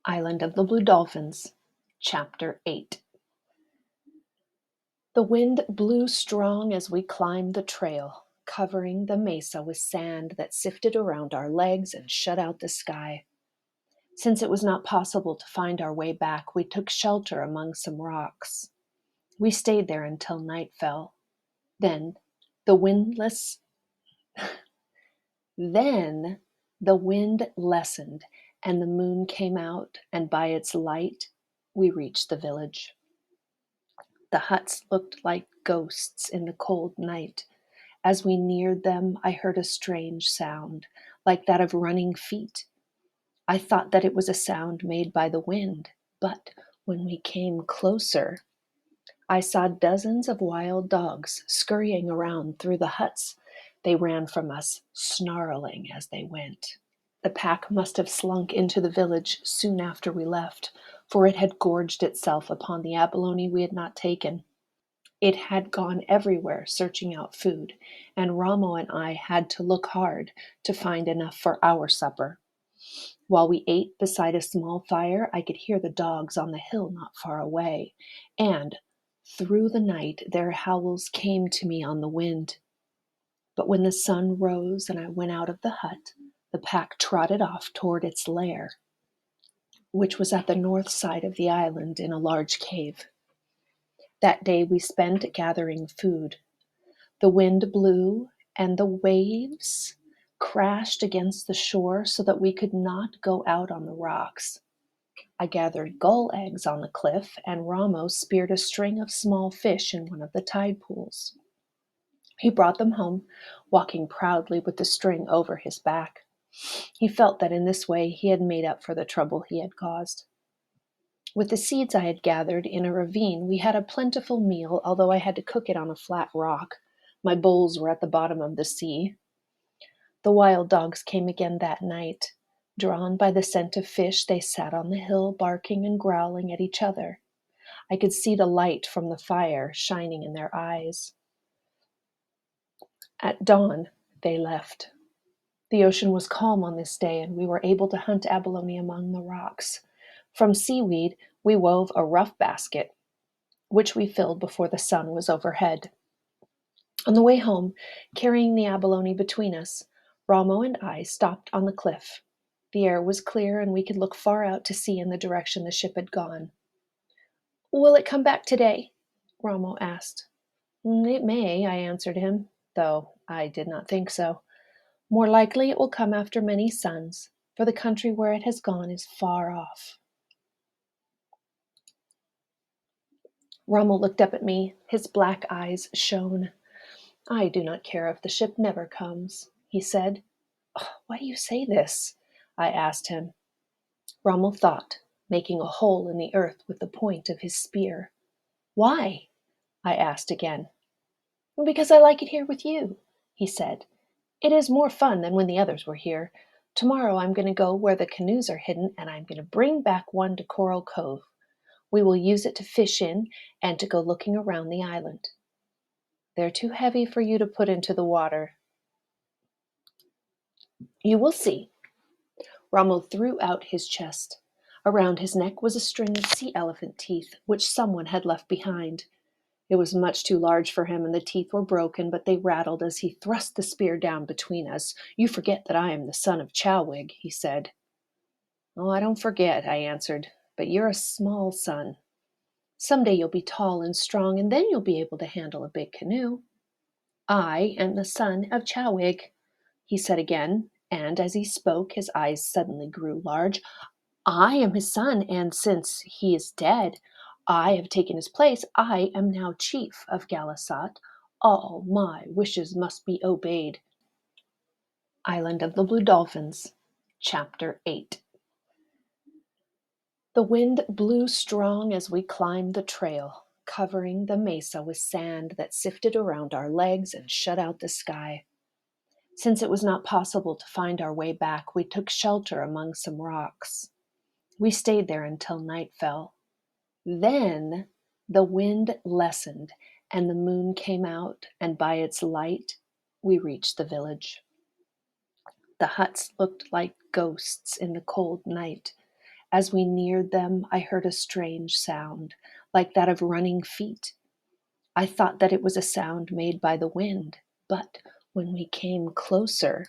Island of the Blue Dolphins, Chapter 8. The wind blew strong as we climbed the trail, covering the mesa with sand that sifted around our legs and shut out the sky. Since it was not possible to find our way back, we took shelter among some rocks. We stayed there until night fell. Then the windless Then the wind lessened and the moon came out, and by its light we reached the village. The huts looked like ghosts in the cold night. As we neared them, I heard a strange sound, like that of running feet. I thought that it was a sound made by the wind, but when we came closer, I saw dozens of wild dogs scurrying around through the huts. They ran from us, snarling as they went. The pack must have slunk into the village soon after we left, for it had gorged itself upon the abalone we had not taken. It had gone everywhere searching out food, and Ramo and I had to look hard to find enough for our supper. While we ate beside a small fire, I could hear the dogs on the hill not far away, and through the night their howls came to me on the wind. But when the sun rose and I went out of the hut, the pack trotted off toward its lair, which was at the north side of the island in a large cave. That day we spent gathering food. The wind blew, and the waves crashed against the shore so that we could not go out on the rocks. I gathered gull eggs on the cliff, and Ramo speared a string of small fish in one of the tide pools. He brought them home, walking proudly with the string over his back. He felt that in this way he had made up for the trouble he had caused. With the seeds I had gathered in a ravine, we had a plentiful meal, although I had to cook it on a flat rock. My bowls were at the bottom of the sea. The wild dogs came again that night. Drawn by the scent of fish, they sat on the hill, barking and growling at each other. I could see the light from the fire shining in their eyes. At dawn, they left. The ocean was calm on this day, and we were able to hunt abalone among the rocks. From seaweed, we wove a rough basket, which we filled before the sun was overhead. On the way home, carrying the abalone between us, Ramo and I stopped on the cliff. The air was clear, and we could look far out to sea in the direction the ship had gone. "Will it come back today?" Ramo asked. "It may," I answered him, though I did not think so. "More likely it will come after many suns, for the country where it has gone is far off." Ramo looked up at me. His black eyes shone. "I do not care if the ship never comes," he said. "Why do you say this?" I asked him. Rommel thought, making a hole in the earth with the point of his spear. "Why?" I asked again. "Because I like it here with you," he said. "It is more fun than when the others were here. Tomorrow I'm going to go where the canoes are hidden, and I'm going to bring back one to Coral Cove. We will use it to fish in and to go looking around the island. They're too heavy for you to put into the water." "You will see." Rommel threw out his chest. Around his neck was a string of sea elephant teeth, which someone had left behind. It was much too large for him, and the teeth were broken, but they rattled as he thrust the spear down between us. "You forget that I am the son of Chowig," he said. "Oh, I don't forget," I answered, "but you're a small son. Someday you'll be tall and strong, and then you'll be able to handle a big canoe." "I am the son of Chowig," he said again, and as he spoke, his eyes suddenly grew large. "I am his son, and since he is dead, I have taken his place. I am now chief of Galasat. All my wishes must be obeyed." Island of the Blue Dolphins, Chapter 8. The wind blew strong as we climbed the trail, covering the mesa with sand that sifted around our legs and shut out the sky. Since it was not possible to find our way back, we took shelter among some rocks. We stayed there until night fell. Then the wind lessened and the moon came out, and by its light we reached the village. The huts looked like ghosts in the cold night. As we neared them, I heard a strange sound, like that of running feet. I thought that it was a sound made by the wind, but when we came closer,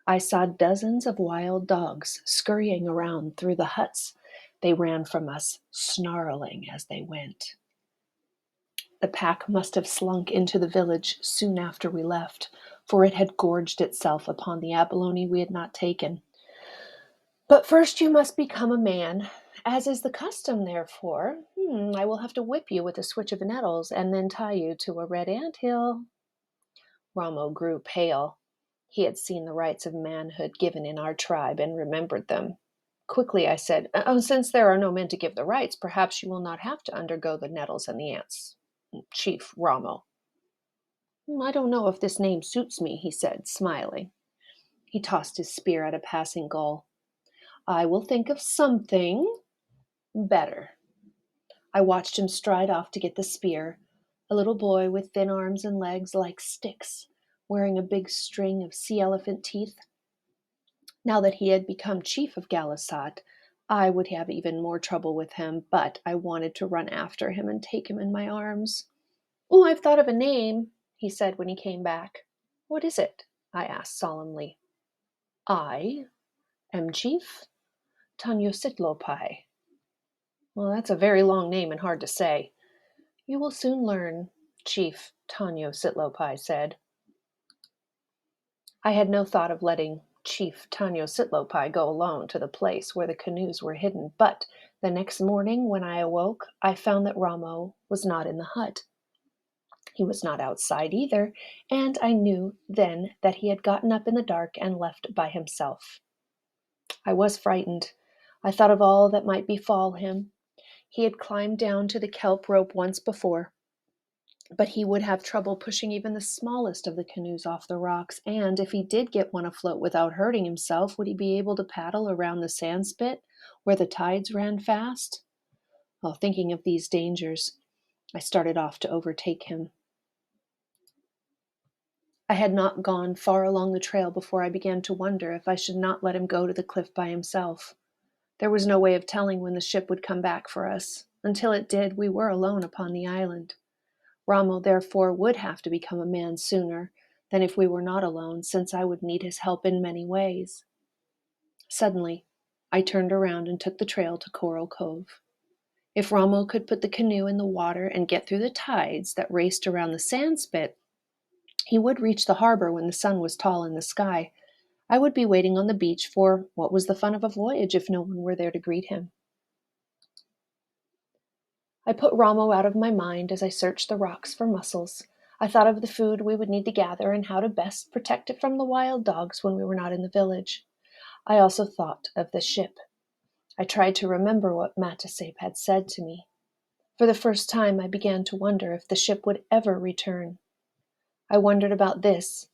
I saw dozens of wild dogs scurrying around through the huts. They ran from us, snarling as they went. The pack must have slunk into the village soon after we left, for it had gorged itself upon the abalone we had not taken. But first you must become a man, as is the custom, therefore. I will have to whip you with a switch of nettles and then tie you to a red ant hill. Ramo grew pale. He had seen the rights of manhood given in our tribe and remembered them. Quickly I said, since there are no men to give the rights, perhaps you will not have to undergo the nettles and the ants, Chief Ramo. I don't know if this name suits me, he said, smiling. He tossed his spear at a passing gull. I will think of something better. I watched him stride off to get the spear, a little boy with thin arms and legs like sticks, wearing a big string of sea elephant teeth. Now that he had become chief of Galasat, I would have even more trouble with him, but I wanted to run after him and take him in my arms. Oh, I've thought of a name, he said when he came back. What is it? I asked solemnly. I am Chief Tanyositlopai. Well, that's a very long name and hard to say. You will soon learn, Chief Tanyositlopai said. I had no thought of letting Chief Tanyositlopai go alone to the place where the canoes were hidden, but the next morning when I awoke, I found that Ramo was not in the hut. He was not outside either, and I knew then that he had gotten up in the dark and left by himself. I was frightened. I thought of all that might befall him. He had climbed down to the kelp rope once before, but he would have trouble pushing even the smallest of the canoes off the rocks, and if he did get one afloat without hurting himself, would he be able to paddle around the sand spit where the tides ran fast? While thinking of these dangers, I started off to overtake him. I had not gone far along the trail before I began to wonder if I should not let him go to the cliff by himself. There was no way of telling when the ship would come back for us. Until it did, we were alone upon the island. Ramo, therefore, would have to become a man sooner than if we were not alone, since I would need his help in many ways. Suddenly, I turned around and took the trail to Coral Cove. If Ramo could put the canoe in the water and get through the tides that raced around the sand spit, he would reach the harbor when the sun was tall in the sky. I would be waiting on the beach, for what was the fun of a voyage if no one were there to greet him? I put Ramo out of my mind as I searched the rocks for mussels. I thought of the food we would need to gather and how to best protect it from the wild dogs when we were not in the village. I also thought of the ship. I tried to remember what Matasape had said to me. For the first time, I began to wonder if the ship would ever return. I wondered about this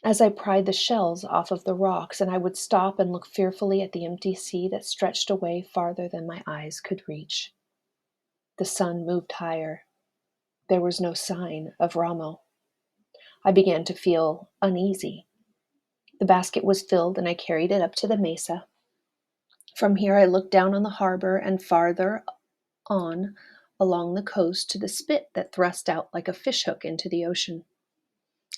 as I pried the shells off of the rocks, and I would stop and look fearfully at the empty sea that stretched away farther than my eyes could reach. The sun moved higher. There was no sign of Ramo. I began to feel uneasy. The basket was filled and I carried it up to the mesa. From here I looked down on the harbor and farther on along the coast to the spit that thrust out like a fishhook into the ocean.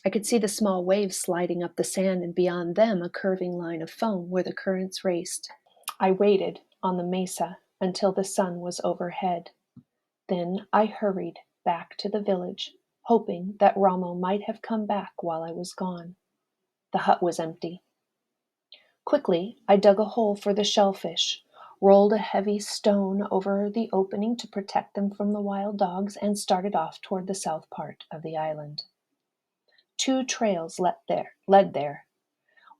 I could see the small waves sliding up the sand and beyond them a curving line of foam where the currents raced. I waited on the mesa until the sun was overhead. Then I hurried back to the village, hoping that Ramo might have come back while I was gone. The hut was empty. Quickly, I dug a hole for the shellfish, rolled a heavy stone over the opening to protect them from the wild dogs, and started off toward the south part of the island. 2 trails led there,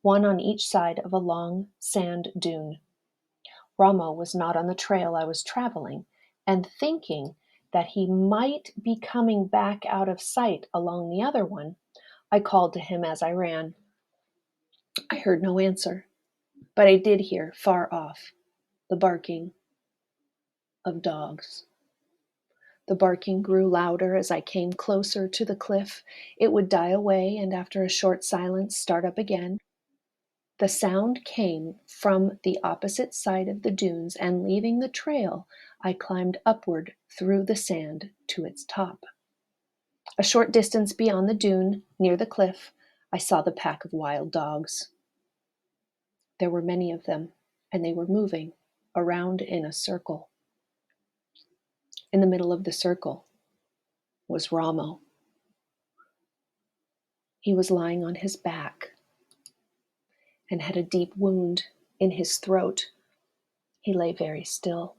one on each side of a long sand dune. Ramo was not on the trail I was traveling, and thinking that he might be coming back out of sight along the other one, I called to him as I ran. I heard no answer, but I did hear, far off, the barking of dogs. The barking grew louder as I came closer to the cliff. It would die away, and after a short silence start up again. The sound came from the opposite side of the dunes, and leaving the trail, I climbed upward through the sand to its top. A short distance beyond the dune, near the cliff, I saw the pack of wild dogs. There were many of them, and they were moving around in a circle. In the middle of the circle was Ramo. He was lying on his back and had a deep wound in his throat. He lay very still.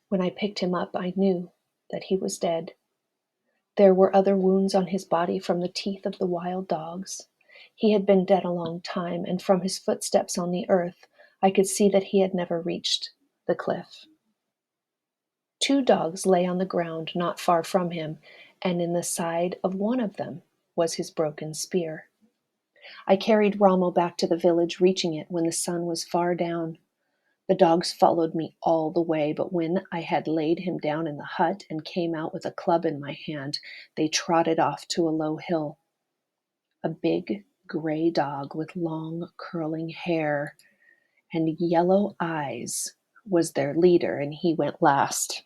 When I picked him up, I knew that he was dead. There were other wounds on his body from the teeth of the wild dogs. He had been dead a long time, and from his footsteps on the earth, I could see that he had never reached the cliff. 2 dogs lay on the ground not far from him, and in the side of one of them was his broken spear. I carried Rommel back to the village, reaching it when the sun was far down. The dogs followed me all the way, but when I had laid him down in the hut and came out with a club in my hand, they trotted off to a low hill. A big gray dog with long curling hair and yellow eyes was their leader, and he went last.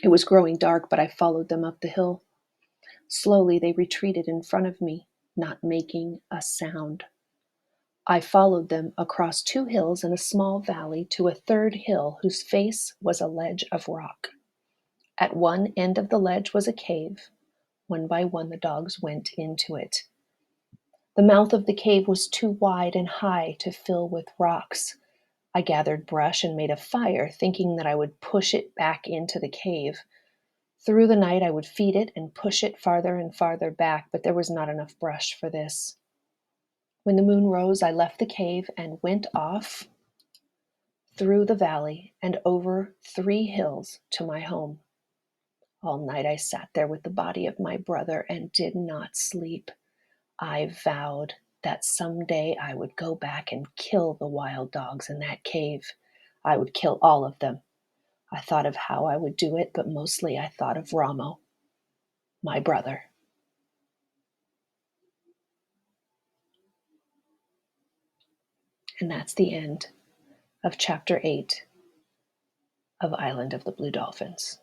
It was growing dark, but I followed them up the hill. Slowly they retreated in front of me, not making a sound. I followed them across 2 hills and a small valley to a 3rd hill whose face was a ledge of rock. At one end of the ledge was a cave. One by one the dogs went into it. The mouth of the cave was too wide and high to fill with rocks. I gathered brush and made a fire, thinking that I would push it back into the cave. Through the night I would feed it and push it farther and farther back, but there was not enough brush for this. When the moon rose, I left the cave and went off through the valley and over 3 hills to my home. All night I sat there with the body of my brother and did not sleep. I vowed that someday I would go back and kill the wild dogs in that cave. I would kill all of them. I thought of how I would do it, but mostly I thought of Ramo, my brother. And that's the end of Chapter 8 of Island of the Blue Dolphins.